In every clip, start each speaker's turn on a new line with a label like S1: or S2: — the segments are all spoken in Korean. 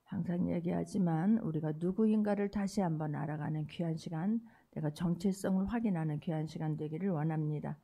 S1: 항상 얘기하지만 우리가 누구인가를 다시 한번 알아가는 귀한 시간, 내가 정체성을 확인하는 귀한 시간 되기를 원합니다.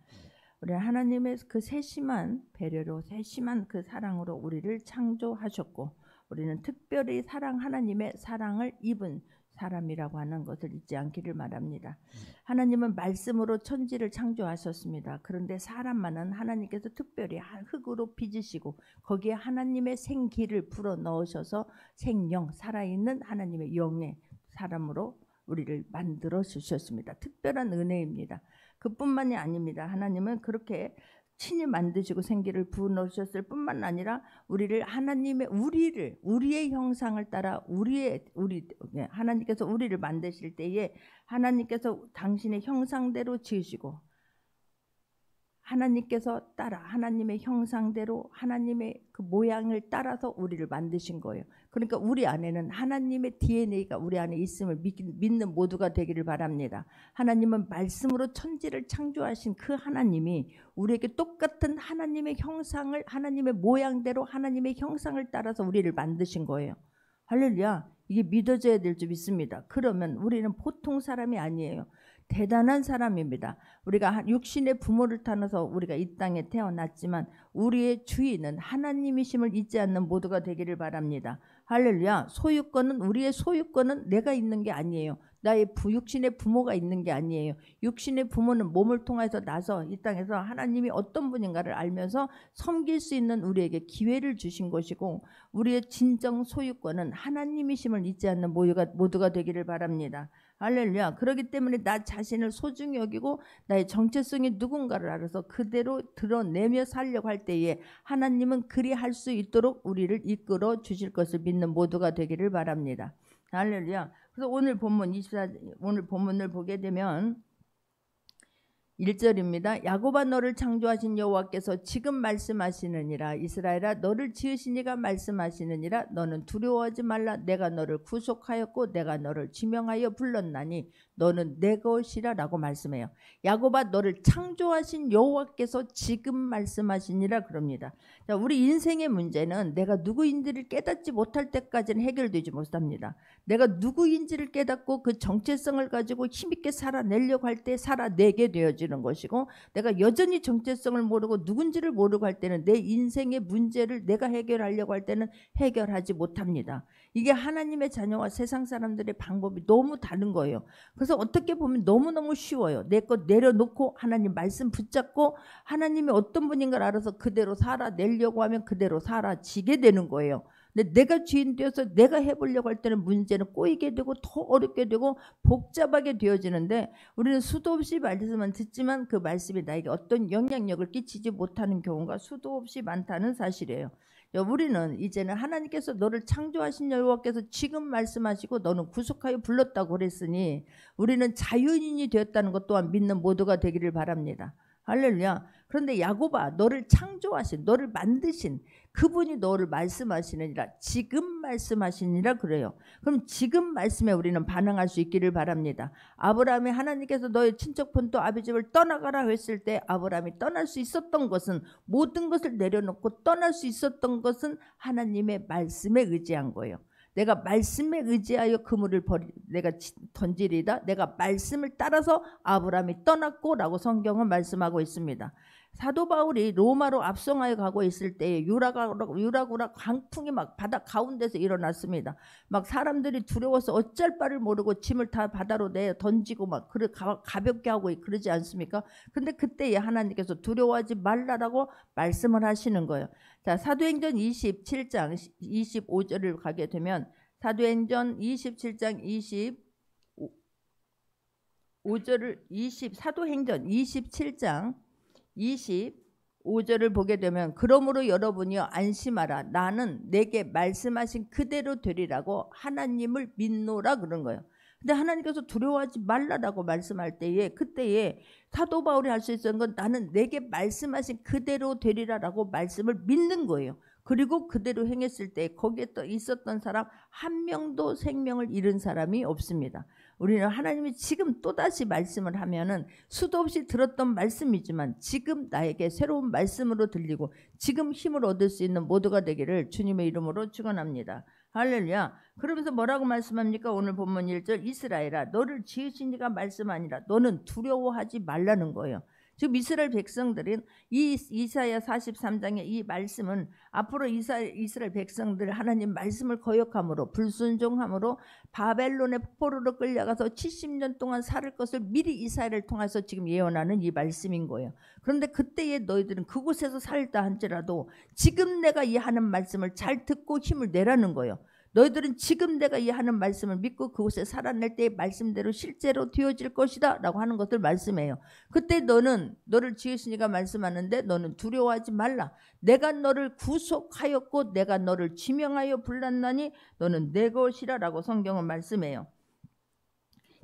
S1: 우리 하나님의 그 세심한 배려로, 세심한 그 사랑으로 우리를 창조하셨고, 우리는 특별히 하나님의 사랑을 입은 사람이라고 하는 것을 잊지 않기를 바랍니다. 하나님은 말씀으로 천지를 창조하셨습니다. 그런데 사람만은 하나님께서 특별히 흙으로 빚으시고 거기에 하나님의 생기를 불어 넣으셔서 생영, 살아있는 하나님의 영의 사람으로 우리를 만들어 주셨습니다. 특별한 은혜입니다. 그뿐만이 아닙니다. 하나님은 그렇게 친히 만드시고 생기를 부어넣으셨을 뿐만 아니라 우리의 형상을 따라 하나님께서 우리를 만드실 때에 하나님께서 당신의 형상대로 지으시고 하나님의 형상대로 하나님의 그 모양을 따라서 우리를 만드신 거예요. 그러니까 우리 안에는 하나님의 DNA가 우리 안에 있음을 믿는 모두가 되기를 바랍니다. 하나님은 말씀으로 천지를 창조하신 그 하나님이 우리에게 똑같은 하나님의 형상을, 하나님의 모양대로 하나님의 형상을 따라서 우리를 만드신 거예요. 할렐루야. 이게 믿어져야 될 줄 믿습니다. 그러면 우리는 보통 사람이 아니에요. 대단한 사람입니다. 우리가 육신의 부모를 타나서 우리가 이 땅에 태어났지만 우리의 주인은 하나님이심을 잊지 않는 모두가 되기를 바랍니다. 할렐루야. 우리의 소유권은 내가 있는 게 아니에요. 나의 육신의 부모가 있는 게 아니에요. 육신의 부모는 몸을 통해서 나서 이 땅에서 하나님이 어떤 분인가를 알면서 섬길 수 있는 우리에게 기회를 주신 것이고, 우리의 진정 소유권은 하나님이심을 잊지 않는 모두가 되기를 바랍니다. 할렐루야. 그렇기 때문에 나 자신을 소중히 여기고 나의 정체성이 누군가를 알아서 그대로 드러내며 살려고 할 때에 하나님은 그리 할 수 있도록 우리를 이끌어 주실 것을 믿는 모두가 되기를 바랍니다. 할렐루야. 그래서 오늘 본문을 보게 되면 1절입니다. 야곱아, 너를 창조하신 여호와께서 지금 말씀하시느니라. 이스라엘아, 너를 지으신 이가 말씀하시느니라. 너는 두려워하지 말라. 내가 너를 구속하였고 내가 너를 지명하여 불렀나니 너는 내 것이라 라고 말씀해요. 야곱아, 너를 창조하신 여호와께서 지금 말씀하시니라 그럽니다. 자, 우리 인생의 문제는 내가 누구인지를 깨닫지 못할 때까지는 해결되지 못합니다. 내가 누구인지를 깨닫고 그 정체성을 가지고 힘있게 살아내려고 할 때 살아내게 되어지는 것이고, 내가 여전히 정체성을 모르고 누군지를 모르고 할 때는 내 인생의 문제를 내가 해결하려고 할 때는 해결하지 못합니다. 이게 하나님의 자녀와 세상 사람들의 방법이 너무 다른 거예요. 그래서 어떻게 보면 너무너무 쉬워요. 내 것 내려놓고 하나님 말씀 붙잡고 하나님이 어떤 분인가를 알아서 그대로 살아내려고 하면 그대로 살아지게 되는 거예요. 근데 내가 주인 되어서 내가 해보려고 할 때는 문제는 꼬이게 되고 더 어렵게 되고 복잡하게 되어지는데, 우리는 수도 없이 말씀만 듣지만 그 말씀이 나에게 어떤 영향력을 끼치지 못하는 경우가 수도 없이 많다는 사실이에요. 우리는 이제는 하나님께서 너를 창조하신 여호와께서 지금 말씀하시고 너는 구속하여 불렀다고 그랬으니 우리는 자유인이 되었다는 것 또한 믿는 모두가 되기를 바랍니다. 할렐루야. 그런데 야곱아, 너를 창조하신, 너를 만드신 그분이 너를 말씀하시느니라, 지금 말씀하시니라 그래요. 그럼 지금 말씀에 우리는 반응할 수 있기를 바랍니다. 아브라함이 하나님께서 너의 친척본토 아비집을 떠나가라 했을 때 아브라함이 떠날 수 있었던 것은, 모든 것을 내려놓고 떠날 수 있었던 것은 하나님의 말씀에 의지한 거예요. 내가 말씀에 의지하여 그물을 내가 던지리다. 내가 말씀을 따라서 아브라함이 떠났고 라고 성경은 말씀하고 있습니다. 사도 바울이 로마로 압송하여 가고 있을 때에 유라구라 강풍이 막 바다 가운데서 일어났습니다. 막 사람들이 두려워서 어쩔 바를 모르고 짐을 다 바다로 내 던지고 막 가볍게 하고 그러지 않습니까? 근데 그때에 하나님께서 두려워하지 말라라고 말씀을 하시는 거예요. 자, 사도행전 27장 25절을 가게 되면, 사도행전 27장 사도행전 27장 25절을 보게 되면, 그러므로 여러분이여 안심하라. 나는 내게 말씀하신 그대로 되리라고 하나님을 믿노라 그런 거예요. 근데 하나님께서 두려워하지 말라라고 말씀할 때에, 그때에 사도 바울이 할 수 있었던 건 나는 내게 말씀하신 그대로 되리라라고 말씀을 믿는 거예요. 그리고 그대로 행했을 때 거기에 또 있었던 사람 한 명도 생명을 잃은 사람이 없습니다. 우리는 하나님이 지금 또다시 말씀을 하면은 수도 없이 들었던 말씀이지만 지금 나에게 새로운 말씀으로 들리고 지금 힘을 얻을 수 있는 모두가 되기를 주님의 이름으로 축원합니다. 할렐루야. 그러면서 뭐라고 말씀합니까? 오늘 본문 1절 이스라엘아 너를 지으신 이가 말씀하니라 너는 두려워하지 말라는 거예요. 지금 이스라엘 백성들은 이 이사야 43장의 이 말씀은 앞으로 이스라엘 백성들 하나님 말씀을 거역함으로 불순종함으로 바벨론의 포로로 끌려가서 70년 동안 살 것을 미리 이사야를 통해서 지금 예언하는 이 말씀인 거예요. 그런데 그때에 너희들은 그곳에서 살다 할지라도 지금 내가 이 하는 말씀을 잘 듣고 힘을 내라는 거예요. 너희들은 지금 내가 이 하는 말씀을 믿고 그곳에 살아낼 때의 말씀대로 실제로 되어질 것이다 라고 하는 것을 말씀해요. 그때 너를 지으신 이가 말씀하는데 너는 두려워하지 말라. 내가 너를 구속하였고 내가 너를 지명하여 불렀나니 너는 내 것이라 라고 성경은 말씀해요.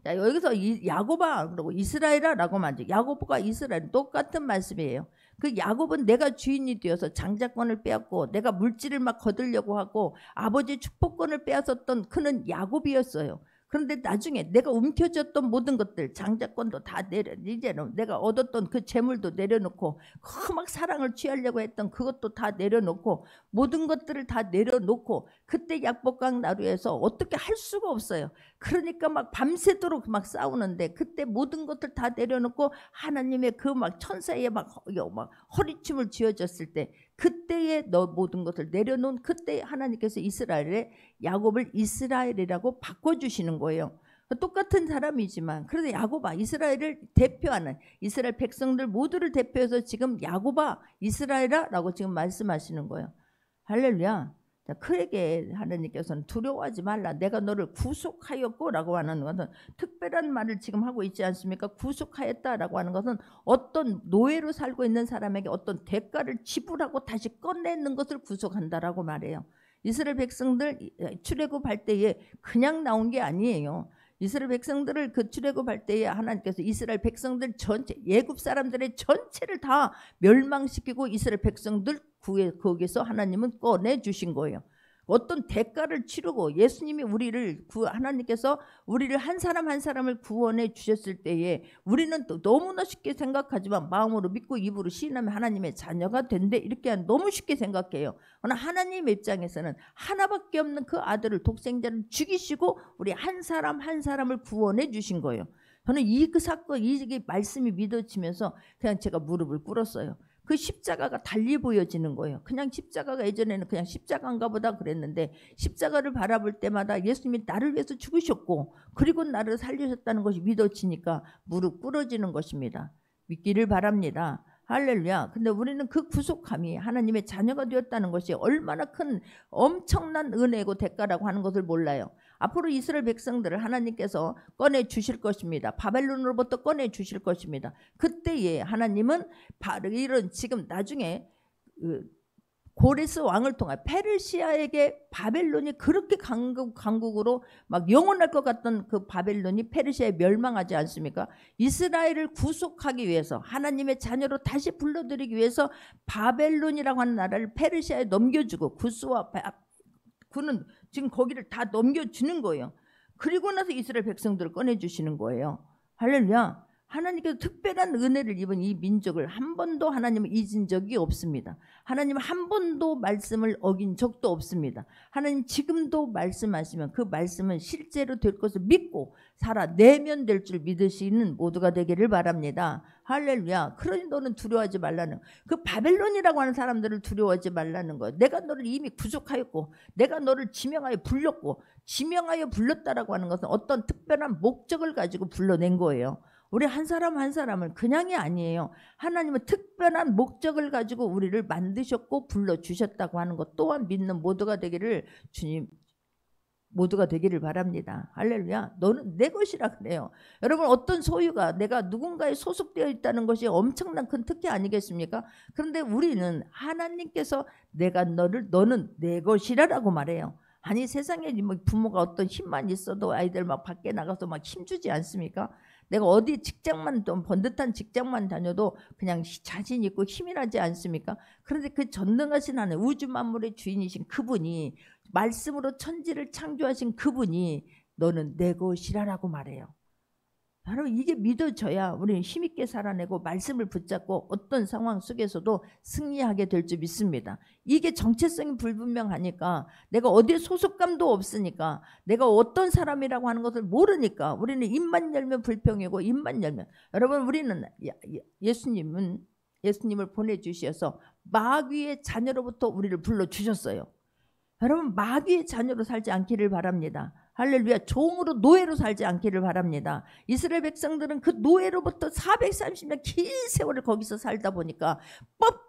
S1: 자, 여기서 야곱아 그러고 이스라엘아 라고 말하죠. 야곱과 이스라엘 똑같은 말씀이에요. 그 야곱은 내가 주인이 되어서 장자권을 빼앗고 내가 물질을 막 거두려고 하고 아버지의 축복권을 빼앗았던 그는 야곱이었어요. 그런데 나중에 내가 움켜쥐었던 모든 것들 장자권도 다 이제는 내가 얻었던 그 재물도 내려놓고 그 막 사랑을 취하려고 했던 그것도 다 내려놓고 모든 것들을 다 내려놓고 그때 약복강 나루에서 어떻게 할 수가 없어요. 그러니까 막 밤새도록 막 싸우는데 그때 모든 것들 다 내려놓고 하나님의 그 막 천사에 막 허리춤을 쥐어졌을 때 그때에 너 모든 것을 내려놓은 그때 하나님께서 야곱을 이스라엘이라고 바꿔주시는 거예요. 똑같은 사람이지만 그래도 야곱아 이스라엘을 대표하는 이스라엘 백성들 모두를 대표해서 지금 야곱아 이스라엘아 라고 지금 말씀하시는 거예요. 할렐루야. 자, 그에게 하나님께서는 두려워하지 말라. 내가 너를 구속하였고 라고 하는 것은 특별한 말을 지금 하고 있지 않습니까? 구속하였다라고 하는 것은 어떤 노예로 살고 있는 사람에게 어떤 대가를 지불하고 다시 꺼내는 것을 구속한다라고 말해요. 이스라엘 백성들 출애굽할 때에 그냥 나온 게 아니에요. 이스라엘 백성들을 그 출애굽할 때에 하나님께서 이스라엘 백성들 전체 애굽 사람들의 전체를 다 멸망시키고 이스라엘 백성들 거기서 하나님은 꺼내 주신 거예요. 어떤 대가를 치르고 예수님이 하나님께서 우리를 한 사람 한 사람을 구원해 주셨을 때에 우리는 또 너무나 쉽게 생각하지만 마음으로 믿고 입으로 시인하면 하나님의 자녀가 된대 이렇게 너무 쉽게 생각해요. 그러나 하나님 입장에서는 하나밖에 없는 그 아들을 독생자를 죽이시고 우리 한 사람 한 사람을 구원해 주신 거예요. 저는 그 사건 이 말씀이 믿어지면서 그냥 제가 무릎을 꿇었어요. 그 십자가가 달리 보여지는 거예요. 그냥 십자가가 예전에는 그냥 십자가인가 보다 그랬는데 십자가를 바라볼 때마다 예수님이 나를 위해서 죽으셨고 그리고 나를 살리셨다는 것이 믿어지니까 무릎 꿇어지는 것입니다. 믿기를 바랍니다. 할렐루야. 근데 우리는 그 구속함이 하나님의 자녀가 되었다는 것이 얼마나 큰 엄청난 은혜고 대가라고 하는 것을 몰라요. 앞으로 이스라엘 백성들을 하나님께서 꺼내 주실 것입니다. 바벨론으로부터 꺼내 주실 것입니다. 그때에 하나님은 바로 이런 지금 나중에 고레스 왕을 통해 페르시아에게 바벨론이 그렇게 강국으로 막 영원할 것 같던 그 바벨론이 페르시아에 멸망하지 않습니까? 이스라엘을 구속하기 위해서 하나님의 자녀로 다시 불러들이기 위해서 바벨론이라고 하는 나라를 페르시아에 넘겨주고 그는 지금 거기를 다 넘겨주는 거예요. 그리고 나서 이스라엘 백성들을 꺼내주시는 거예요. 할렐루야. 하나님께서 특별한 은혜를 입은 이 민족을 한 번도 하나님은 잊은 적이 없습니다. 하나님은 한 번도 말씀을 어긴 적도 없습니다. 하나님 지금도 말씀하시면 그 말씀은 실제로 될 것을 믿고 살아내면 될 줄 믿으시는 모두가 되기를 바랍니다. 할렐루야. 그러니 너는 두려워하지 말라는 그 바벨론이라고 하는 사람들을 두려워하지 말라는 거예요. 내가 너를 이미 구속하였고 내가 너를 지명하여 불렀고 지명하여 불렀다라고 하는 것은 어떤 특별한 목적을 가지고 불러낸 거예요. 우리 한 사람 한 사람을 그냥이 아니에요. 하나님은 특별한 목적을 가지고 우리를 만드셨고 불러주셨다고 하는 것 또한 믿는 모두가 되기를 주님 모두가 되기를 바랍니다. 할렐루야. 너는 내 것이라 그래요. 여러분 어떤 소유가 내가 누군가에 소속되어 있다는 것이 엄청난 큰 특혜 아니겠습니까? 그런데 우리는 하나님께서 너는 내 것이라고 말해요. 아니 세상에 부모가 어떤 힘만 있어도 아이들 막 밖에 나가서 막 힘주지 않습니까? 내가 어디 직장만 좀 번듯한 직장만 다녀도 그냥 자신 있고 힘이 나지 않습니까? 그런데 그 전능하신 하나님 우주 만물의 주인이신 그분이 말씀으로 천지를 창조하신 그분이 너는 내 것이라라고 말해요. 여러분 이게 믿어져야 우리는 힘있게 살아내고 말씀을 붙잡고 어떤 상황 속에서도 승리하게 될 줄 믿습니다. 이게 정체성이 불분명하니까, 내가 어디에 소속감도 없으니까, 내가 어떤 사람이라고 하는 것을 모르니까 우리는 입만 열면 불평이고, 입만 열면, 여러분 우리는 예수님을 보내주셔서 마귀의 자녀로부터 우리를 불러주셨어요. 여러분 마귀의 자녀로 살지 않기를 바랍니다. 할렐루야. 종으로 노예로 살지 않기를 바랍니다. 이스라엘 백성들은 그 노예로부터 430년 긴 세월을 거기서 살다 보니까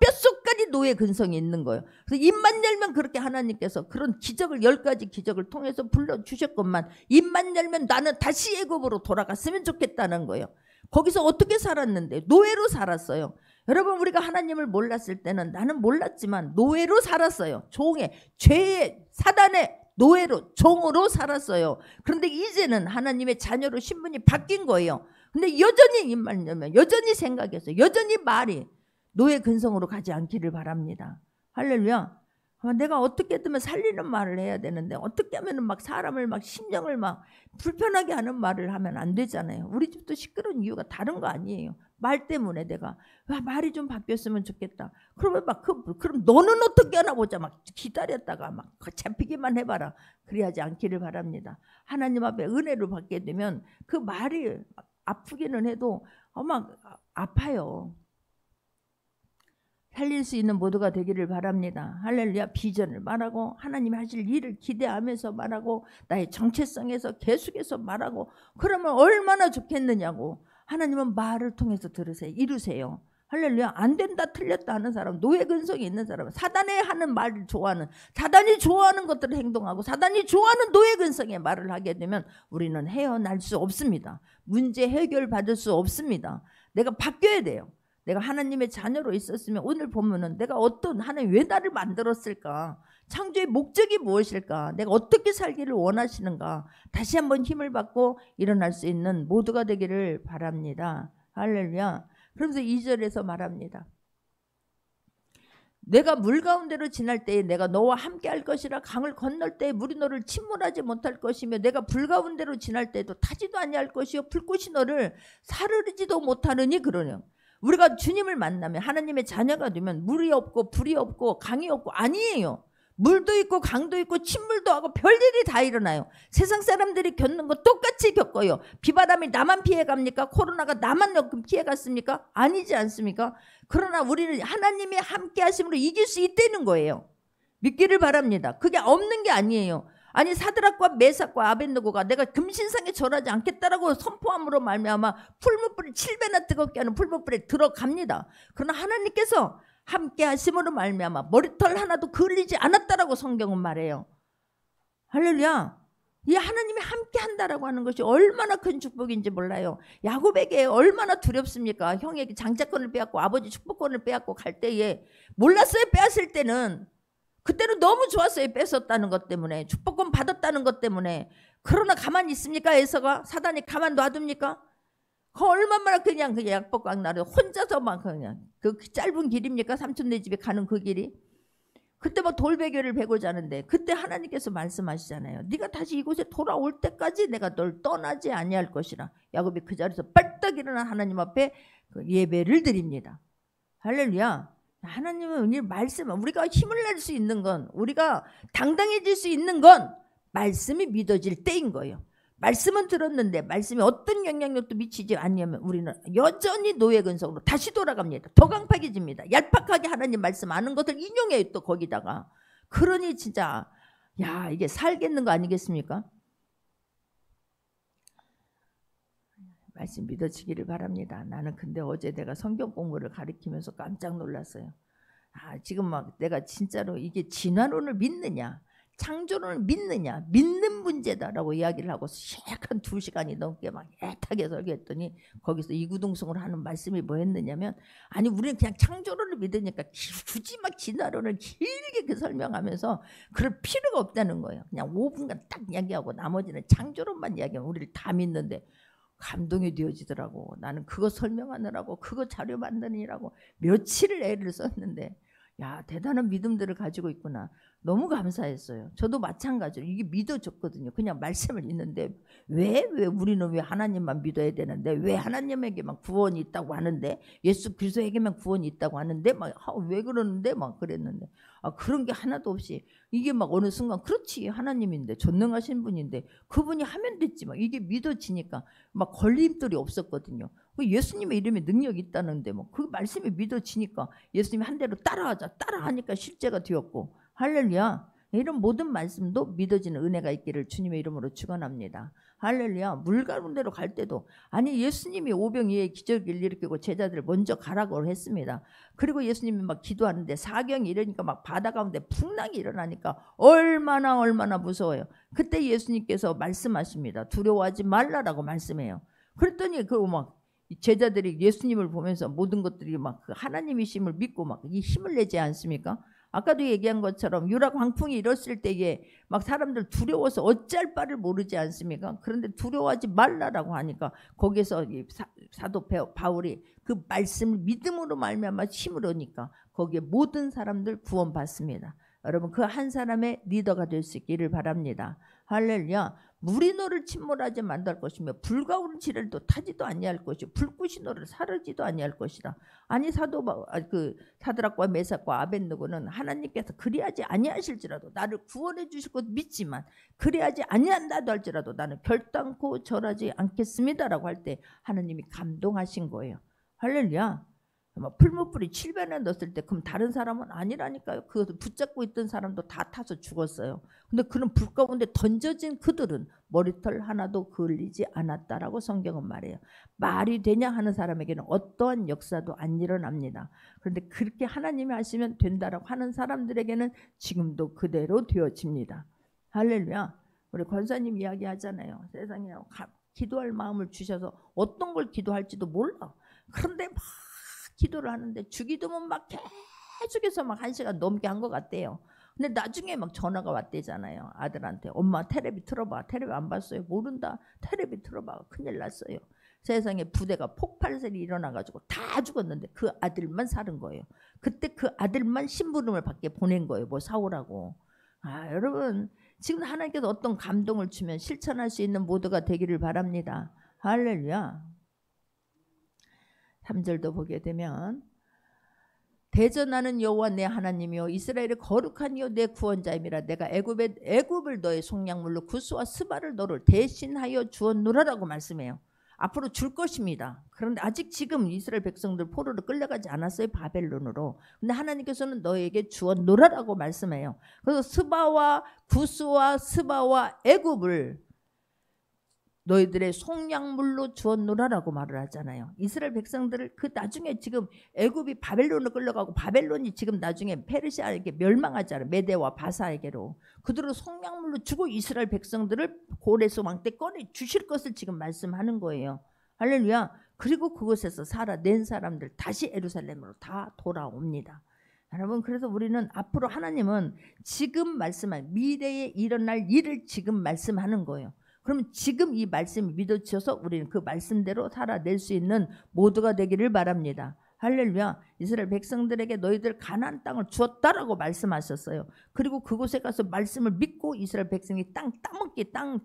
S1: 뼛속까지 노예 근성이 있는 거예요. 그래서 입만 열면 그렇게 하나님께서 그런 기적을 10가지 기적을 통해서 불러주셨건만, 입만 열면 나는 다시 애굽으로 돌아갔으면 좋겠다는 거예요. 거기서 어떻게 살았는데? 노예로 살았어요. 여러분 우리가 하나님을 몰랐을 때는, 나는 몰랐지만 노예로 살았어요. 종의, 죄의, 사단의 노예로, 종으로 살았어요. 그런데 이제는 하나님의 자녀로 신분이 바뀐 거예요. 근데 여전히 입만 열면, 여전히 생각해서, 여전히 말이 노예 근성으로 가지 않기를 바랍니다. 할렐루야. 내가 어떻게든 살리는 말을 해야 되는데, 어떻게 하면 막 사람을 막 심령을 막 불편하게 하는 말을 하면 안 되잖아요. 우리 집도 시끄러운 이유가 다른 거 아니에요. 말 때문에 내가 말이 좀 바뀌었으면 좋겠다. 그러면 막 그럼 너는 어떻게 하나 보자. 막 기다렸다가 막 잡히기만 해봐라. 그래야지 않기를 바랍니다. 하나님 앞에 은혜를 받게 되면 그 말이 아프기는 해도 막 아파요. 살릴 수 있는 모두가 되기를 바랍니다. 할렐루야. 비전을 말하고, 하나님이 하실 일을 기대하면서 말하고, 나의 정체성에서 계속해서 말하고, 그러면 얼마나 좋겠느냐고. 하나님은 말을 통해서 들으세요. 이루세요. 할렐루야. 안 된다 틀렸다 하는 사람, 노예 근성이 있는 사람, 사단이 하는 말을 좋아하는, 사단이 좋아하는 것들을 행동하고 사단이 좋아하는 노예 근성의 말을 하게 되면 우리는 헤어날 수 없습니다. 문제 해결 받을 수 없습니다. 내가 바뀌어야 돼요. 내가 하나님의 자녀로 있었으면, 오늘 보면은 내가 어떤, 하나님 왜 나를 만들었을까? 창조의 목적이 무엇일까? 내가 어떻게 살기를 원하시는가? 다시 한번 힘을 받고 일어날 수 있는 모두가 되기를 바랍니다. 할렐루야. 그러면서 2절에서 말합니다. 내가 물 가운데로 지날 때에 내가 너와 함께 할 것이라. 강을 건널 때에 물이 너를 침몰하지 못할 것이며, 내가 불 가운데로 지날 때에도 타지도 아니할 것이요 불꽃이 너를 사르르지도 못하느니. 그러냐. 우리가 주님을 만나면, 하나님의 자녀가 되면 물이 없고 불이 없고 강이 없고 아니에요. 물도 있고 강도 있고 침물도 하고 별일이 다 일어나요. 세상 사람들이 겪는 거 똑같이 겪어요. 비바람이 나만 피해갑니까? 코로나가 나만 피해갔습니까? 아니지 않습니까? 그러나 우리는 하나님의 함께 하심으로 이길 수 있다는 거예요. 믿기를 바랍니다. 그게 없는 게 아니에요. 아니 사드락과 메삭과 아벳느고가 내가 금신상에 절하지 않겠다라고 선포함으로 말미암아 풀무불이 7배나 뜨겁게 하는 풀무불에 들어갑니다. 그러나 하나님께서 함께 하심으로 말미암아 머리털 하나도 그을리지 않았다라고 성경은 말해요. 할렐루야. 이 하나님이 함께 한다라고 하는 것이 얼마나 큰 축복인지 몰라요. 야곱에게 얼마나 두렵습니까? 형에게 장자권을 빼앗고 아버지 축복권을 빼앗고 갈 때에 몰랐어요. 빼앗을 때는. 그때는 너무 좋았어요. 뺏었다는 것 때문에, 축복권 받았다는 것 때문에. 그러나 가만히 있습니까? 에서가? 사단이 가만 놔둡니까? 얼마나 그냥 그 약복강 나를 혼자서 막 그냥 그 짧은 길입니까? 삼촌네 집에 가는 그 길이. 그때 막 돌베개를 베고 자는데, 그때 하나님께서 말씀하시잖아요. 네가 다시 이곳에 돌아올 때까지 내가 널 떠나지 아니할 것이라. 야곱이 그 자리에서 빨딱 일어나 하나님 앞에 그 예배를 드립니다. 할렐루야. 하나님은 이 말씀, 우리가 힘을 낼 수 있는 건, 우리가 당당해질 수 있는 건 말씀이 믿어질 때인 거예요. 말씀은 들었는데 말씀이 어떤 영향력도 미치지 않으면 우리는 여전히 노예 근성으로 다시 돌아갑니다. 더 강팍해집니다. 얄팍하게 하나님 말씀 아는 것을 인용해요. 또 거기다가. 그러니 진짜 야, 이게 살겠는 거 아니겠습니까? 말씀 믿어지기를 바랍니다. 나는 근데 어제 내가 성경 공부를 가르치면서 깜짝 놀랐어요. 지금 막 내가 진짜로 이게 진화론을 믿느냐, 창조론을 믿느냐, 믿는 문제다라고 이야기를 하고 한 2시간이 넘게 막 애타게 설교했더니, 거기서 이구동성으로 하는 말씀이 뭐였느냐면, 아니 우리는 그냥 창조론을 믿으니까 굳이 막 진화론을 길게 설명하면서 그럴 필요가 없다는 거예요. 그냥 5분간 딱 이야기하고 나머지는 창조론만 이야기하면 우리를 다 믿는데, 감동이 되어지더라고. 나는 그거 설명하느라고, 그거 자료 만드느라고 며칠을 애를 썼는데, 야, 대단한 믿음들을 가지고 있구나. 너무 감사했어요. 저도 마찬가지로 이게 믿어졌거든요. 그냥 말씀을 읽는데 왜 우리는 왜 하나님만 믿어야 되는데, 왜 하나님에게만 구원이 있다고 하는데, 예수 그리스도에게만 구원이 있다고 하는데 막 왜 그러는데 막 그랬는데, 그런 게 하나도 없이 이게 막 어느 순간 그렇지, 하나님인데 전능하신 분인데 그분이 하면 됐지, 막 이게 믿어지니까 막 걸림돌이 없었거든요. 예수님의 이름에 능력이 있다는데 뭐 그 말씀이 믿어지니까 예수님이 한 대로 따라하니까 실제가 되었고, 할렐루야. 이런 모든 말씀도 믿어지는 은혜가 있기를 주님의 이름으로 축원합니다. 할렐루야. 물 가운데로 갈 때도 아니 예수님이 오병이의 기적을 일으키고 제자들을 먼저 가라고 했습니다. 그리고 예수님이 막 기도하는데 사경이 이러니까 막 바다 가운데 풍랑이 일어나니까 얼마나 무서워요. 그때 예수님께서 말씀하십니다. 두려워하지 말라라고 말씀해요. 그랬더니 그 막 제자들이 예수님을 보면서 모든 것들이 막 하나님이심을 믿고 막 이 힘을 내지 않습니까? 아까도 얘기한 것처럼 유라 광풍이 일었을 때에 막 사람들 두려워서 어찌할 바를 모르지 않습니까? 그런데 두려워하지 말라라고 하니까 거기서 사도 바울이 그 말씀을 믿음으로 말미암아 힘을 얻으니까 거기에 모든 사람들 구원받습니다. 여러분, 그 한 사람의 리더가 될 수 있기를 바랍니다. 할렐루야. 물이 너를 침몰하지 만들 것이며 불과 오른 지뢰도 타지도 아니할 것이요 불꽃이 너를 사르지도 아니할 것이다. 아니 사드락과 메삭과 아벳느고는 하나님께서 그리하지 아니하실지라도 나를 구원해 주실 것 믿지만 그리하지 아니한다도 할지라도 나는 결단코 절하지 않겠습니다라고 할 때 하나님이 감동하신 거예요. 할렐루야. 풀무불이 7변에 넣었을 때 그럼 다른 사람은 아니라니까요. 그것을 붙잡고 있던 사람도 다 타서 죽었어요. 근데 그런 불 가운데 던져진 그들은 머리털 하나도 그을리지 않았다라고 성경은 말해요. 말이 되냐 하는 사람에게는 어떠한 역사도 안 일어납니다. 그런데 그렇게 하나님이 하시면 된다라고 하는 사람들에게는 지금도 그대로 되어집니다. 할렐루야. 우리 권사님 이야기하잖아요. 세상에 기도할 마음을 주셔서 어떤 걸 기도할지도 몰라. 그런데 막 기도를 하는데 주기도문 막 계속해서 막 1시간 넘게 한 것 같대요. 근데 나중에 막 전화가 왔대잖아요. 아들한테 엄마 테레비 틀어봐. 테레비 안 봤어요? 모른다. 테레비 틀어봐. 큰일 났어요. 세상에 부대가 폭발설이 일어나가지고 다 죽었는데 그 아들만 살은 거예요. 그때 그 아들만 심부름을 밖에 보낸 거예요. 뭐 사오라고. 여러분, 지금 하나님께서 어떤 감동을 주면 실천할 수 있는 모두가 되기를 바랍니다. 할렐루야. 3절도 보게 되면 대전하는 여호와 내 하나님이요 이스라엘의 거룩한 이요 내 구원자임이라. 내가 애굽을 너의 속량물로 구스와 스바를 너를 대신하여 주었노라라고 말씀해요. 앞으로 줄 것입니다. 그런데 아직 지금 이스라엘 백성들 포로로 끌려가지 않았어요. 바벨론으로. 근데 하나님께서는 너에게 주었노라라고 말씀해요. 그래서 스바와 구스와 스바와 애굽을 너희들의 속량물로 주었노라라고 말을 하잖아요. 이스라엘 백성들을 그 나중에 지금 애굽이 바벨론으로 끌려가고 바벨론이 지금 나중에 페르시아에게 멸망하잖아요. 메대와 바사에게로. 그들을 속량물로 주고 이스라엘 백성들을 고레스 왕 때 꺼내 주실 것을 지금 말씀하는 거예요. 할렐루야. 그리고 그곳에서 살아낸 사람들 다시 예루살렘으로 다 돌아옵니다. 여러분, 그래서 우리는 앞으로 하나님은 지금 말씀한 미래에 일어날 일을 지금 말씀하는 거예요. 그러면 지금 이 말씀이 믿어지셔서 우리는 그 말씀대로 살아낼 수 있는 모두가 되기를 바랍니다. 할렐루야. 이스라엘 백성들에게 너희들 가나안 땅을 주었다라고 말씀하셨어요. 그리고 그곳에 가서 말씀을 믿고 이스라엘 백성이 땅 따먹기 땅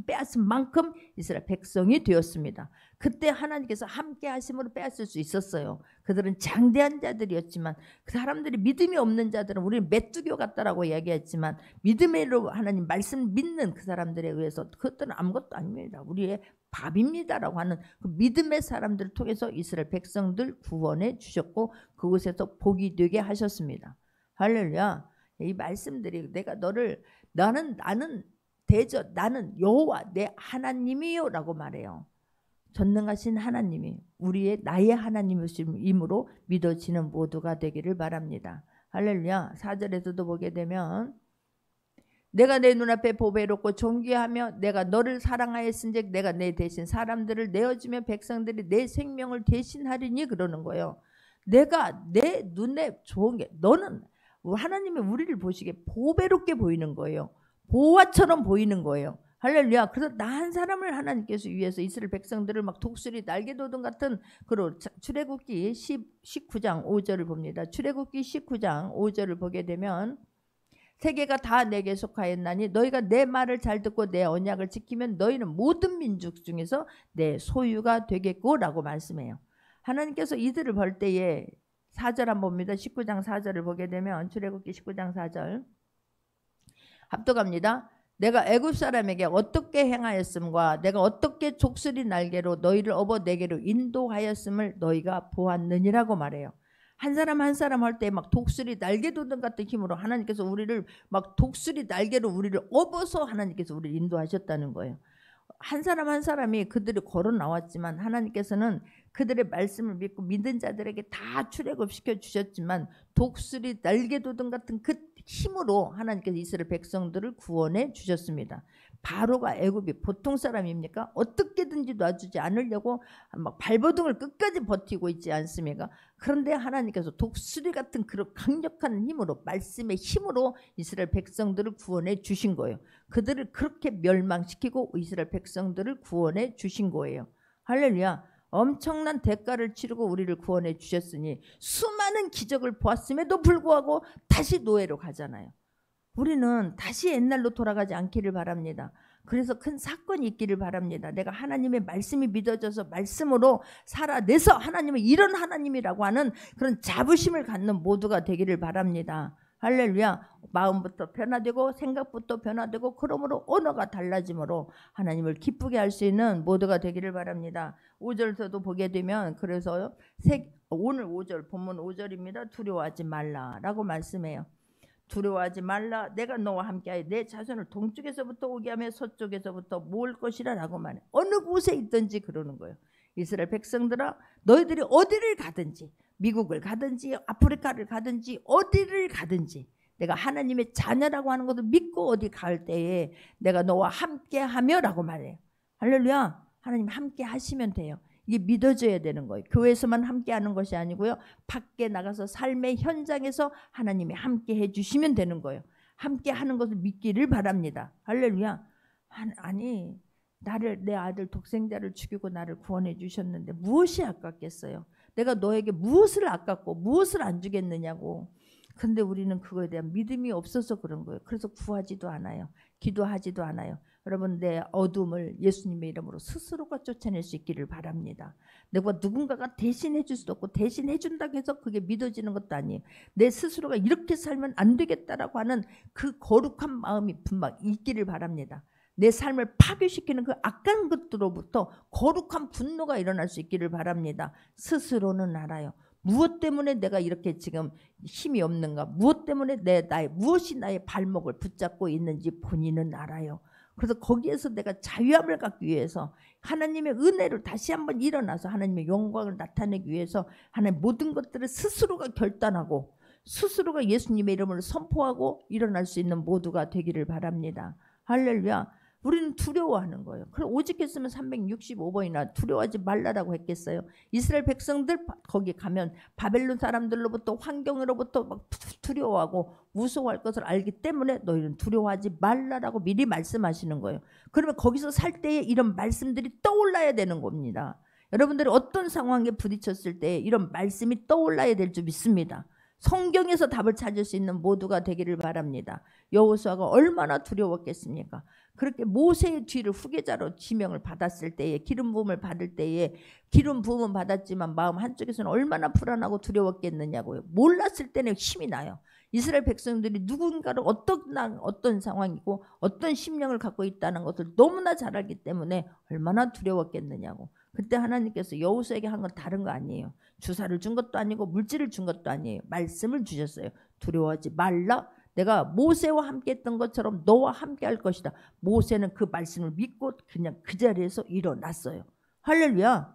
S1: 빼앗은 만큼 이스라엘 백성이 되었습니다. 그때 하나님께서 함께 하심으로 빼앗을 수 있었어요. 그들은 장대한 자들이었지만 그 사람들이 믿음이 없는 자들은 우리는 메뚜기와 같다라고 이야기했지만 믿음으로 하나님 말씀 믿는 그 사람들에 의해서 그것들은 아무것도 아닙니다. 우리의 밥입니다라고 하는 그 믿음의 사람들을 통해서 이스라엘 백성들 구원해 주셨고 그곳에서 복이 되게 하셨습니다. 할렐루야. 이 말씀들이 나는 여호와 내 하나님이요라고 말해요. 전능하신 하나님이 나의 하나님이심으로 믿어지는 모두가 되기를 바랍니다. 할렐루야. 4절에서도 보게 되면 내가 내 눈앞에 보배롭고 존귀하며 내가 너를 사랑하였은즉 내가 내 대신 사람들을 내어주며 백성들이 내 생명을 대신하리니 그러는 거예요. 내가 내 눈에 좋은 게 너는 하나님의 우리를 보시기에 보배롭게 보이는 거예요. 보화처럼 보이는 거예요. 할렐루야. 그래서 나 한 사람을 하나님께서 위해서 이스라엘 백성들을 막 독수리 날개도등 같은 그런 출애굽기 19장 5절을 봅니다. 출애굽기 19장 5절을 보게 되면 세계가 다 내게 속하였나니 너희가 내 말을 잘 듣고 내 언약을 지키면 너희는 모든 민족 중에서 내 소유가 되겠고 라고 말씀해요. 하나님께서 이들을 볼 때에 4절 한번 봅니다. 19장 4절을 보게 되면 출애굽기 19장 4절 합독합니다. 내가 애굽 사람에게 어떻게 행하였음과 내가 어떻게 족수리 날개로 너희를 업어 내게로 인도하였음을 너희가 보았느니라고 말해요. 한 사람 한 사람 할 때 막 독수리 날개 도든 같은 힘으로 하나님께서 우리를 막 독수리 날개로 우리를 업어서 하나님께서 우리를 인도하셨다는 거예요. 한 사람 한 사람이 그들이 걸어 나왔지만 하나님께서는 그들의 말씀을 믿고 믿은 자들에게 다 출애굽시켜 주셨지만 독수리 날개 도든 같은 그 힘으로 하나님께서 이스라엘 백성들을 구원해 주셨습니다. 바로가 애굽이 보통 사람입니까? 어떻게든지 놔주지 않으려고 막 발버둥을 끝까지 버티고 있지 않습니까? 그런데 하나님께서 독수리 같은 그런 강력한 힘으로 말씀의 힘으로 이스라엘 백성들을 구원해 주신 거예요. 그들을 그렇게 멸망시키고 이스라엘 백성들을 구원해 주신 거예요. 할렐루야. 엄청난 대가를 치르고 우리를 구원해 주셨으니 수많은 기적을 보았음에도 불구하고 다시 노예로 가잖아요. 우리는 다시 옛날로 돌아가지 않기를 바랍니다. 그래서 큰 사건이 있기를 바랍니다. 내가 하나님의 말씀이 믿어져서 말씀으로 살아내서 하나님은 이런 하나님이라고 하는 그런 자부심을 갖는 모두가 되기를 바랍니다. 할렐루야. 마음부터 변화되고 생각부터 변화되고 그러므로 언어가 달라짐으로 하나님을 기쁘게 할 수 있는 모두가 되기를 바랍니다. 5절에서도 보게 되면 그래서 오늘 5절 본문 5절입니다. 두려워하지 말라라고 말씀해요. 두려워하지 말라. 내가 너와 함께하여 내 자손을 동쪽에서부터 오게 하며 서쪽에서부터 모을 것이라 라고 말해. 어느 곳에 있든지 그러는 거예요. 이스라엘 백성들아 너희들이 어디를 가든지 미국을 가든지 아프리카를 가든지 어디를 가든지 내가 하나님의 자녀라고 하는 것을 믿고 어디 갈 때에 내가 너와 함께하며 라고 말해요. 할렐루야. 하나님 함께 하시면 돼요. 이게 믿어져야 되는 거예요. 교회에서만 함께하는 것이 아니고요. 밖에 나가서 삶의 현장에서 하나님이 함께 해주시면 되는 거예요. 함께하는 것을 믿기를 바랍니다. 할렐루야. 아니 나를 내 아들 독생자를 죽이고 나를 구원해 주셨는데 무엇이 아깝겠어요? 내가 너에게 무엇을 아깝고 무엇을 안 주겠느냐고. 근데 우리는 그거에 대한 믿음이 없어서 그런 거예요. 그래서 구하지도 않아요. 기도하지도 않아요. 여러분 내 어둠을 예수님의 이름으로 스스로가 쫓아낼 수 있기를 바랍니다. 내가 누군가가 대신해 줄 수도 없고 대신해 준다고 해서 그게 믿어지는 것도 아니에요. 내 스스로가 이렇게 살면 안 되겠다라고 하는 그 거룩한 마음이 분명 있기를 바랍니다. 내 삶을 파괴시키는 그 악한 것들로부터 거룩한 분노가 일어날 수 있기를 바랍니다. 스스로는 알아요. 무엇 때문에 내가 이렇게 지금 힘이 없는가? 무엇 때문에 무엇이 나의 발목을 붙잡고 있는지 본인은 알아요. 그래서 거기에서 내가 자유함을 갖기 위해서 하나님의 은혜를 다시 한번 일어나서 하나님의 영광을 나타내기 위해서 하나님 모든 것들을 스스로가 결단하고 스스로가 예수님의 이름을 선포하고 일어날 수 있는 모두가 되기를 바랍니다. 할렐루야. 우리는 두려워하는 거예요. 그럼 오직 했으면 365번이나 두려워하지 말라라고 했겠어요. 이스라엘 백성들 거기 가면 바벨론 사람들로부터 환경으로부터 막 두려워하고 무서워할 것을 알기 때문에 너희는 두려워하지 말라라고 미리 말씀하시는 거예요. 그러면 거기서 살 때에 이런 말씀들이 떠올라야 되는 겁니다. 여러분들이 어떤 상황에 부딪혔을 때 이런 말씀이 떠올라야 될 줄 믿습니다. 성경에서 답을 찾을 수 있는 모두가 되기를 바랍니다. 여호수아가 얼마나 두려웠겠습니까? 그렇게 모세의 뒤를 후계자로 지명을 받았을 때에 기름 부음을 받을 때에 기름 부음은 받았지만 마음 한쪽에서는 얼마나 불안하고 두려웠겠느냐고요. 몰랐을 때는 힘이 나요. 이스라엘 백성들이 누군가를 어떤 상황이고 어떤 심령을 갖고 있다는 것을 너무나 잘 알기 때문에 얼마나 두려웠겠느냐고. 그때 하나님께서 여호수아에게 한 건 다른 거 아니에요. 주사를 준 것도 아니고 물질을 준 것도 아니에요. 말씀을 주셨어요. 두려워하지 말라. 내가 모세와 함께 했던 것처럼 너와 함께 할 것이다. 모세는 그 말씀을 믿고 그냥 그 자리에서 일어났어요. 할렐루야.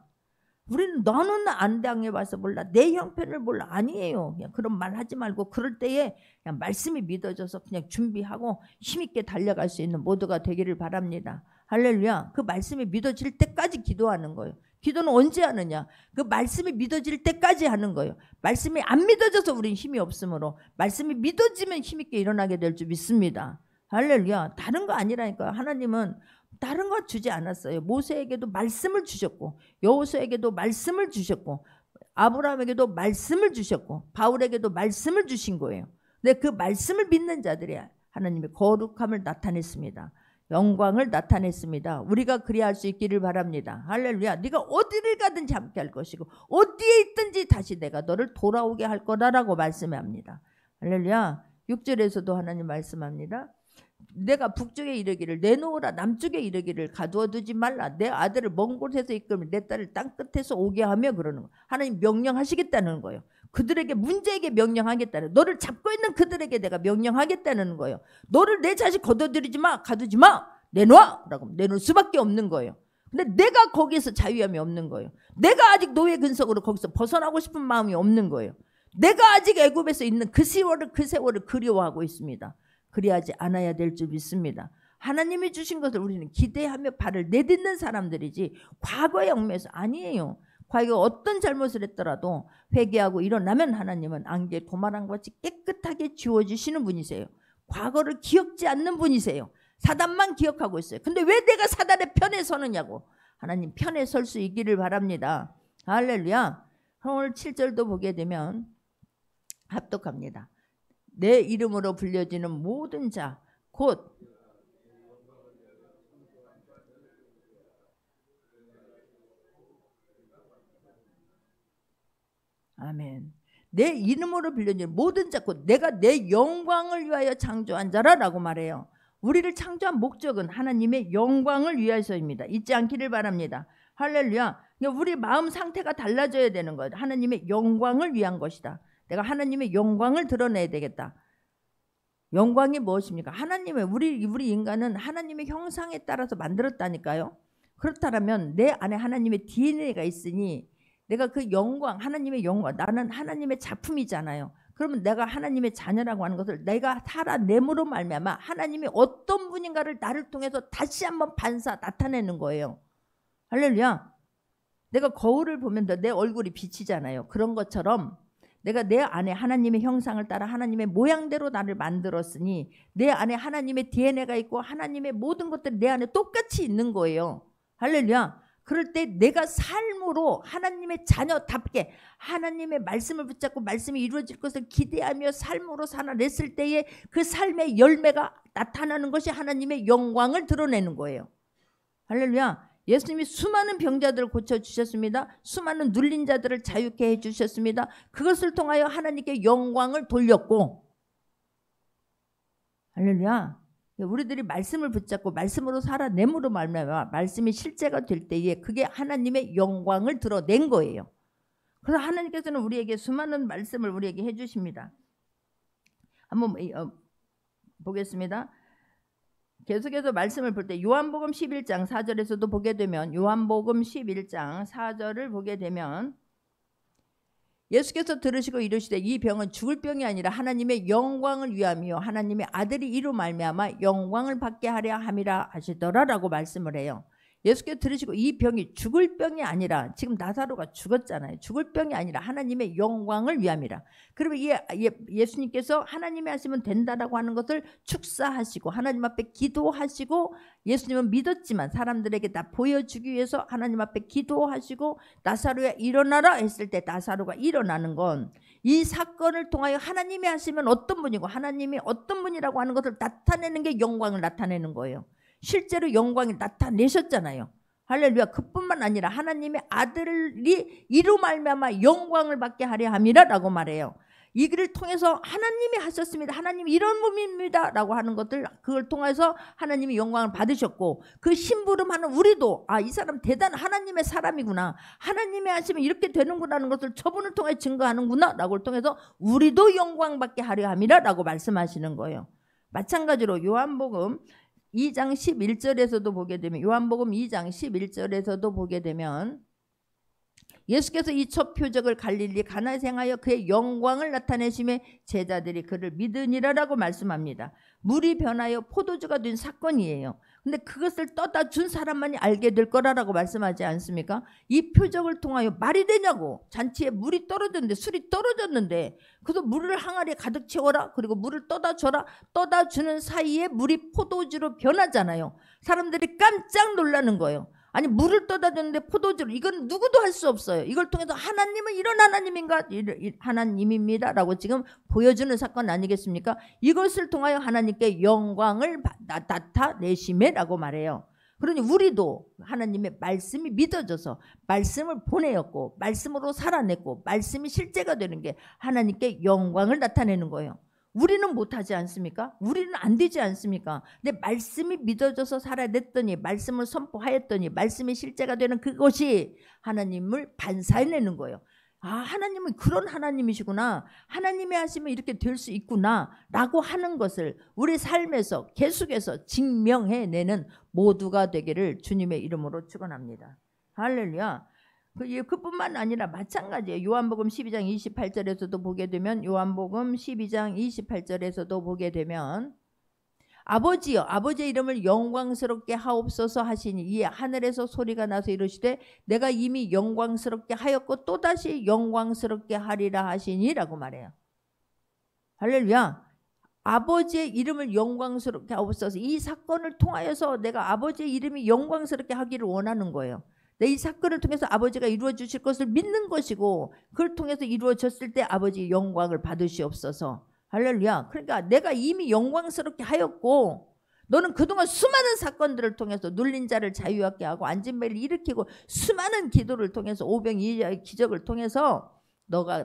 S1: 우리는 너는 안 당해봐서 몰라. 내 형편을 몰라. 아니에요. 그냥 그런 말 하지 말고 그럴 때에 그냥 말씀이 믿어져서 그냥 준비하고 힘있게 달려갈 수 있는 모두가 되기를 바랍니다. 할렐루야. 그 말씀이 믿어질 때까지 기도하는 거예요. 기도는 언제 하느냐? 그 말씀이 믿어질 때까지 하는 거예요. 말씀이 안 믿어져서 우리는 힘이 없으므로 말씀이 믿어지면 힘있게 일어나게 될 줄 믿습니다. 할렐루야. 다른 거 아니라니까요. 하나님은 다른 거 주지 않았어요. 모세에게도 말씀을 주셨고 여호수아에게도 말씀을 주셨고 아브라함에게도 말씀을 주셨고 바울에게도 말씀을 주신 거예요. 근데 그 말씀을 믿는 자들이 하나님의 거룩함을 나타냈습니다. 영광을 나타냈습니다. 우리가 그리할 수 있기를 바랍니다. 할렐루야. 네가 어디를 가든지 함께 할 것이고 어디에 있든지 다시 내가 너를 돌아오게 할 거다라고 말씀합니다. 할렐루야. 6절에서도 하나님 말씀합니다. 내가 북쪽에 이르기를 내놓으라, 남쪽에 이르기를 가두어 두지 말라, 내 아들을 먼 곳에서 이끌며 내 딸을 땅끝에서 오게 하며, 그러는 거예요. 하나님 명령하시겠다는 거예요. 그들에게, 문제에게 명령하겠다는, 너를 잡고 있는 그들에게 내가 명령하겠다는 거예요. 너를 내 자식 거둬들이지 마, 가두지 마, 내놔 라고 내놓을 수밖에 없는 거예요. 근데 내가 거기에서 자유함이 없는 거예요. 내가 아직 노예 근성으로 거기서 벗어나고 싶은 마음이 없는 거예요. 내가 아직 애굽에서 있는 그 세월을 그리워하고 있습니다. 그리하지 않아야 될 줄 믿습니다. 하나님이 주신 것을 우리는 기대하며 발을 내딛는 사람들이지 과거의 얽매여서 아니에요. 과거에 어떤 잘못을 했더라도 회개하고 일어나면 하나님은 안개 도마랑 같이 깨끗하게 지워주시는 분이세요. 과거를 기억지 않는 분이세요. 사단만 기억하고 있어요. 근데 왜 내가 사단의 편에 서느냐고. 하나님 편에 설 수 있기를 바랍니다. 할렐루야. 오늘 7절도 보게 되면 합독합니다. 내 이름으로 불려지는 모든 자 곧 아멘. 내 이름으로 불려지는 모든 자 곧 내가 내 영광을 위하여 창조한 자라라고 말해요. 우리를 창조한 목적은 하나님의 영광을 위해서입니다. 잊지 않기를 바랍니다. 할렐루야. 우리 마음 상태가 달라져야 되는 거예요. 하나님의 영광을 위한 것이다. 내가 하나님의 영광을 드러내야 되겠다. 영광이 무엇입니까? 하나님의, 우리 인간은 하나님의 형상에 따라서 만들었다니까요. 그렇다면 내 안에 하나님의 DNA가 있으니 내가 그 영광, 하나님의 영광, 나는 하나님의 작품이잖아요. 그러면 내가 하나님의 자녀라고 하는 것을 내가 살아냄으로 말미암아 하나님이 어떤 분인가를 나를 통해서 다시 한번 나타내는 거예요. 할렐루야. 내가 거울을 보면 내 얼굴이 비치잖아요. 그런 것처럼 내가 내 안에 하나님의 형상을 따라 하나님의 모양대로 나를 만들었으니 내 안에 하나님의 DNA가 있고 하나님의 모든 것들이 내 안에 똑같이 있는 거예요. 할렐루야. 그럴 때 내가 삶으로 하나님의 자녀답게 하나님의 말씀을 붙잡고 말씀이 이루어질 것을 기대하며 삶으로 살아냈을 때에 그 삶의 열매가 나타나는 것이 하나님의 영광을 드러내는 거예요. 할렐루야. 예수님이 수많은 병자들을 고쳐주셨습니다. 수많은 눌린 자들을 자유케 해주셨습니다. 그것을 통하여 하나님께 영광을 돌렸고, 할렐루야. 우리들이 말씀을 붙잡고 말씀으로 살아내므로 말미암아 말씀이 실제가 될 때에 그게 하나님의 영광을 드러낸 거예요. 그래서 하나님께서는 우리에게 수많은 말씀을 우리에게 해주십니다. 한번 보겠습니다. 계속해서 말씀을 볼 때 요한복음 11장 4절에서도 보게 되면, 요한복음 11장 4절을 보게 되면 예수께서 들으시고 이르시되 이 병은 죽을 병이 아니라 하나님의 영광을 위함이요 하나님의 아들이 이로 말미암아 영광을 받게 하려 함이라 하시더라라고 말씀을 해요. 예수께서 들으시고 이 병이 죽을 병이 아니라, 지금 나사로가 죽었잖아요. 죽을 병이 아니라 하나님의 영광을 위함이라. 그러면 예수님께서 하나님이 하시면 된다라고 하는 것을 축사하시고 하나님 앞에 기도하시고, 예수님은 믿었지만 사람들에게 다 보여주기 위해서 하나님 앞에 기도하시고 나사로야 일어나라 했을 때 나사로가 일어나는 건 이 사건을 통하여 하나님이 하시면 어떤 분이고 하나님이 어떤 분이라고 하는 것을 나타내는 게 영광을 나타내는 거예요. 실제로 영광을 나타내셨잖아요. 할렐루야. 그뿐만 아니라 하나님의 아들이 이로 말미암아 영광을 받게 하려 함이라라고 말해요. 이 길을 통해서 하나님이 하셨습니다. 하나님이 이런 분입니다 라고 하는 것들, 그걸 통해서 하나님이 영광을 받으셨고, 그 심부름하는 우리도 이 사람 대단한 하나님의 사람이구나, 하나님이 하시면 이렇게 되는구나 하는 것을 저분을 통해 증거하는구나 라고를 통해서 우리도 영광 받게 하려 함이라 라고 말씀하시는 거예요. 마찬가지로 요한복음 2장 11절에서도 보게 되면, 요한복음 2장 11절에서도 보게 되면 예수께서 이 첫 표적을 갈릴리 가나에 행하여 그의 영광을 나타내심에 제자들이 그를 믿으니라라고 말씀합니다. 물이 변하여 포도주가 된 사건이에요. 근데 그것을 떠다 준 사람만이 알게 될 거라고 말씀하지 않습니까? 이 표적을 통하여 말이 되냐고. 잔치에 물이 떨어졌는데, 술이 떨어졌는데, 그래서 물을 항아리에 가득 채워라, 그리고 물을 떠다 줘라. 떠다 주는 사이에 물이 포도주로 변하잖아요. 사람들이 깜짝 놀라는 거예요. 아니 물을 떠다 줬는데 포도주를, 이건 누구도 할 수 없어요. 이걸 통해서 하나님은 이런 하나님인가? 하나님입니다 라고 지금 보여주는 사건 아니겠습니까? 이것을 통하여 하나님께 영광을 나타내시매 라고 말해요. 그러니 우리도 하나님의 말씀이 믿어져서 말씀을 보내었고 말씀으로 살아냈고 말씀이 실제가 되는 게 하나님께 영광을 나타내는 거예요. 우리는 못하지 않습니까? 우리는 안 되지 않습니까? 근데 말씀이 믿어져서 살아냈더니, 말씀을 선포하였더니 말씀이 실제가 되는 그것이 하나님을 반사해내는 거예요. 아, 하나님은 그런 하나님이시구나, 하나님이 하시면 이렇게 될 수 있구나 라고 하는 것을 우리 삶에서 계속해서 증명해내는 모두가 되기를 주님의 이름으로 축원합니다. 할렐루야. 그뿐만 아니라 마찬가지예요. 요한복음 12장 28절에서도 보게 되면, 요한복음 12장 28절에서도 보게 되면, 아버지여, 아버지의 이름을 영광스럽게 하옵소서 하시니 이에 하늘에서 소리가 나서 이르시되 내가 이미 영광스럽게 하였고 또다시 영광스럽게 하리라 하시니라고 말해요. 할렐루야. 아버지의 이름을 영광스럽게 하옵소서. 이 사건을 통하여서 내가 아버지의 이름이 영광스럽게 하기를 원하는 거예요. 이 사건을 통해서 아버지가 이루어 주실 것을 믿는 것이고, 그걸 통해서 이루어졌을 때 아버지의 영광을 받으시옵소서. 할렐루야. 그러니까 내가 이미 영광스럽게 하였고, 너는 그동안 수많은 사건들을 통해서 눌린 자를 자유하게 하고 앉은 배를 일으키고 수많은 기도를 통해서 오병이어의 기적을 통해서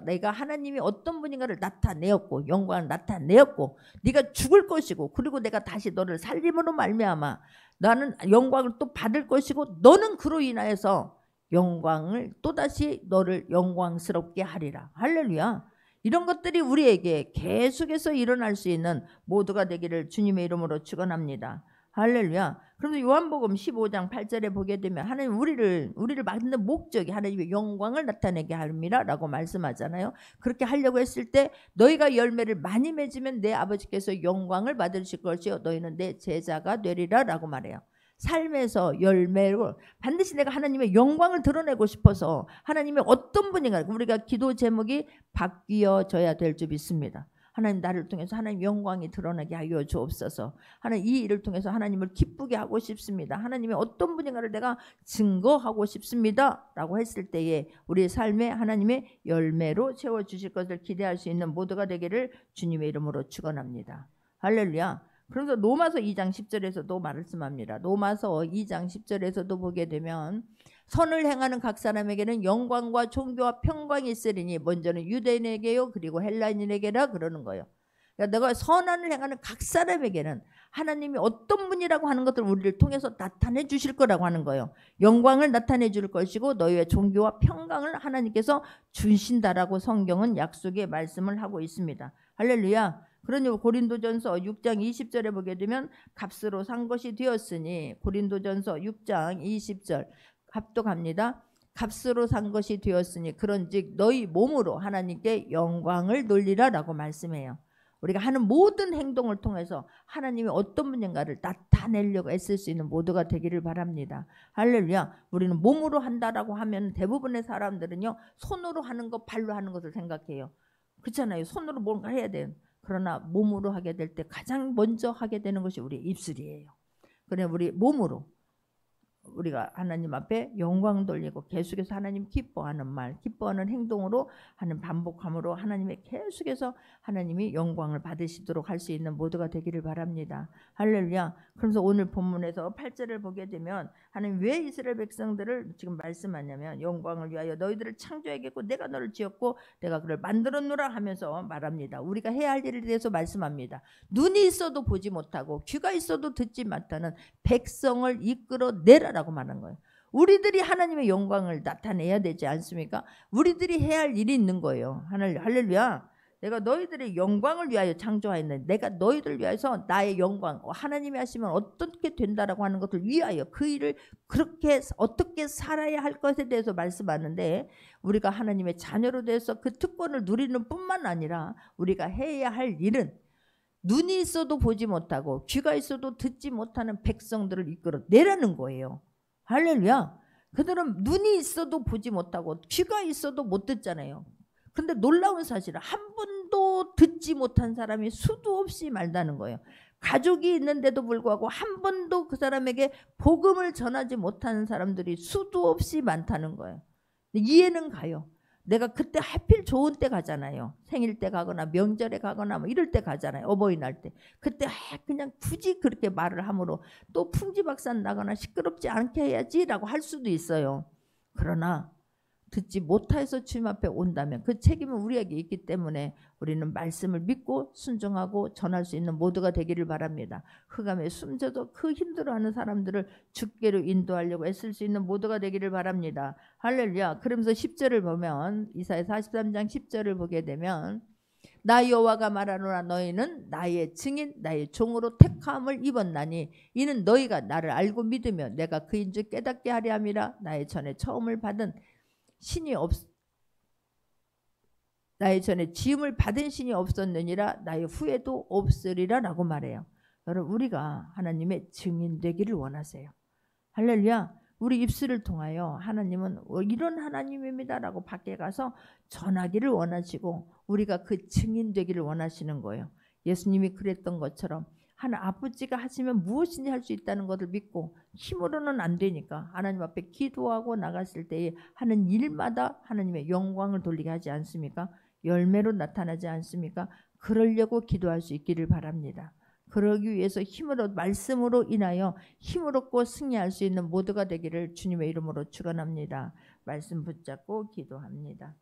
S1: 내가 하나님이 어떤 분인가를 나타내었고 영광을 나타내었고, 네가 죽을 것이고, 그리고 내가 다시 너를 살림으로 말미암아 나는 영광을 또 받을 것이고, 너는 그로 인하여서 영광을 또다시 너를 영광스럽게 하리라. 할렐루야. 이런 것들이 우리에게 계속해서 일어날 수 있는 모두가 되기를 주님의 이름으로 축원합니다. 할렐루야. 그런데 요한복음 15장 8절에 보게 되면 하나님 우리를 만든 목적이 하나님의 영광을 나타내게 합니다 라고 말씀하잖아요. 그렇게 하려고 했을 때 너희가 열매를 많이 맺으면 내 아버지께서 영광을 받으실 것이요 너희는 내 제자가 되리라 라고 말해요. 삶에서 열매로 반드시 내가 하나님의 영광을 드러내고 싶어서 하나님의 어떤 분인가, 우리가 기도 제목이 바뀌어져야 될 줄 믿습니다. 하나님, 나를 통해서 하나님 영광이 드러나게 하여 주옵소서. 하나님, 이 일을 통해서 하나님을 기쁘게 하고 싶습니다. 하나님의 어떤 분인가를 내가 증거하고 싶습니다 라고 했을 때에 우리의 삶에 하나님의 열매로 채워주실 것을 기대할 수 있는 모두가 되기를 주님의 이름으로 축원합니다. 할렐루야. 그래서 로마서 2장 10절에서도 말씀합니다. 로마서 2장 10절에서도 보게 되면 선을 행하는 각 사람에게는 영광과 존귀와 평강이 있으리니 먼저는 유대인에게요 그리고 헬라인에게라 그러는 거예요. 그러니까 내가 선을 행하는 각 사람에게는 하나님이 어떤 분이라고 하는 것들을 우리를 통해서 나타내 주실 거라고 하는 거예요. 영광을 나타내 줄 것이고 너희의 존귀와 평강을 하나님께서 주신다라고 성경은 약속의 말씀을 하고 있습니다. 할렐루야. 그러니 고린도전서 6장 20절에 보게 되면 값으로 산 것이 되었으니, 고린도전서 6장 20절 합독합니다. 값으로 산 것이 되었으니 그런즉 너희 몸으로 하나님께 영광을 돌리라 라고 말씀해요. 우리가 하는 모든 행동을 통해서 하나님이 어떤 분인가를 나타내려고 애쓸 수 있는 모두가 되기를 바랍니다. 할렐루야. 우리는 몸으로 한다라고 하면 대부분의 사람들은요 손으로 하는 것, 발로 하는 것을 생각해요. 그렇잖아요. 손으로 뭔가 해야 돼요. 그러나 몸으로 하게 될 때 가장 먼저 하게 되는 것이 우리 입술이에요. 그래 우리 몸으로 우리가 하나님 앞에 영광 돌리고 계속해서 하나님 기뻐하는 말, 기뻐하는 행동으로 하는 반복함으로 하나님의 계속해서 하나님이 영광을 받으시도록 할 수 있는 모두가 되기를 바랍니다. 할렐루야. 그래서 오늘 본문에서 8절을 보게 되면 하나님 왜 이스라엘 백성들을 지금 말씀하냐면 영광을 위하여 너희들을 창조하겠고 내가 너를 지었고 내가 그를 만들었노라 하면서 말합니다. 우리가 해야 할 일에 대해서 말씀합니다. 눈이 있어도 보지 못하고 귀가 있어도 듣지 못하는 백성을 이끌어내라 라고 말하는 거예요. 우리들이 하나님의 영광을 나타내야 되지 않습니까? 우리들이 해야 할 일이 있는 거예요. 할렐루야. 내가 너희들의 영광을 위하여 창조하였는데 내가 너희들을 위해서 나의 영광, 하나님이 하시면 어떻게 된다라고 하는 것을 위하여 그 일을 그렇게 어떻게 살아야 할 것에 대해서 말씀하는데, 우리가 하나님의 자녀로 돼서 그 특권을 누리는 뿐만 아니라 우리가 해야 할 일은 눈이 있어도 보지 못하고 귀가 있어도 듣지 못하는 백성들을 이끌어내라는 거예요. 할렐루야. 그들은 눈이 있어도 보지 못하고 귀가 있어도 못 듣잖아요. 그런데 놀라운 사실은 한 번도 듣지 못한 사람이 수도 없이 말다는 거예요. 가족이 있는데도 불구하고 한 번도 그 사람에게 복음을 전하지 못하는 사람들이 수도 없이 많다는 거예요. 이해는 가요. 내가 그때 하필 좋은 때 가잖아요. 생일 때 가거나 명절에 가거나 뭐 이럴 때 가잖아요. 어버이날 때. 그때 그냥 굳이 그렇게 말을 함으로 또 풍지박산 나거나 시끄럽지 않게 해야지라고 할 수도 있어요. 그러나 듣지 못해서 주님 앞에 온다면 그 책임은 우리에게 있기 때문에 우리는 말씀을 믿고 순종하고 전할 수 있는 모두가 되기를 바랍니다. 흑암에 숨져도 그 힘들어하는 사람들을 주께로 인도하려고 애쓸 수 있는 모두가 되기를 바랍니다. 할렐루야. 그러면서 10절을 보면 이사야 43장 10절을 보게 되면 나 여호와가 말하노라 너희는 나의 증인 나의 종으로 택함을 입었나니 이는 너희가 나를 알고 믿으며 내가 그인 줄 깨닫게 하려 함이라. 나의 전에 처음을 받은 신이 나의 전에 지음을 받은 신이 없었느니라 나의 후에도 없으리라 라고 말해요. 여러분 우리가 하나님의 증인 되기를 원하세요. 할렐루야. 우리 입술을 통하여 하나님은 이런 하나님입니다 라고 밖에 가서 전하기를 원하시고 우리가 그 증인 되기를 원하시는 거예요. 예수님이 그랬던 것처럼 아버지가 하시면 무엇이든지 할 수 있다는 것을 믿고 힘으로는 안 되니까 하나님 앞에 기도하고 나갔을 때에 하는 일마다 하나님의 영광을 돌리게 하지 않습니까? 열매로 나타나지 않습니까? 그러려고 기도할 수 있기를 바랍니다. 그러기 위해서 힘으로 말씀으로 인하여 힘을 얻고 승리할 수 있는 모두가 되기를 주님의 이름으로 축원합니다. 말씀 붙잡고 기도합니다.